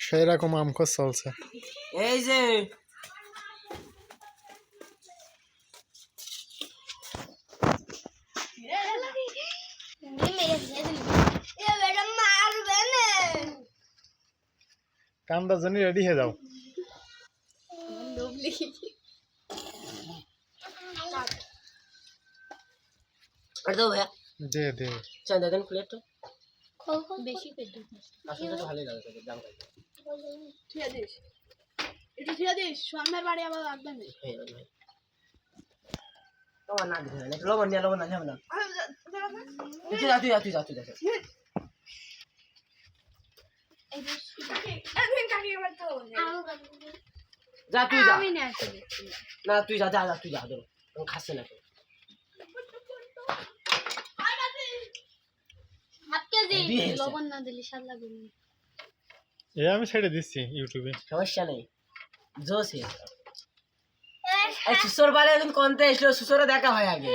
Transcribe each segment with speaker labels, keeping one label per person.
Speaker 1: সেই রকম আমখোর চলছে।
Speaker 2: এই যে
Speaker 1: কামটার জন্য রেডি হয়ে যাও।
Speaker 2: তো ভাইয়া
Speaker 1: দে দে
Speaker 2: চাঁদা দেন প্লেটটা
Speaker 3: বেশি পেট
Speaker 2: আসলে তো ভালোই লাগে দাম কত
Speaker 3: ঠিক আছে একটু ঠিক আছে সোনার বাড়ি আবার লাগবে না
Speaker 2: তোমার না দিবে না লবণ না যাবে না তুই যা যা তুই যা
Speaker 3: আমি না
Speaker 2: না তুই যা তুই যা ধরো আমি খাচ্ছি না
Speaker 3: লবণ না দিলে স্বাদ লাগবে না।
Speaker 1: এ আমি ছেড়ে দিচ্ছি ইউটিউবে।
Speaker 2: সমস্যা নেই জোস এই সুসর বালে একদিন কোনতে এসলো সুসরে দেখা হয় আগে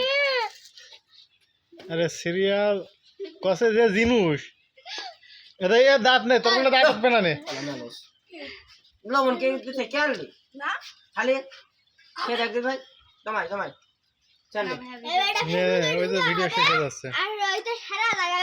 Speaker 1: আরে সিরিয়াল কসে যে জিনুস এটা এ দাঁত নেই, তোর কোনো দাঁত উঠবে না নে।
Speaker 2: লবণ কে দিতে কে আনলি না খালি কে দেখবি ভাই তোমায় চল
Speaker 1: ওই যে ভিডিও শেষ হয়ে যাচ্ছে।
Speaker 3: আর ওইটা সারা লাগা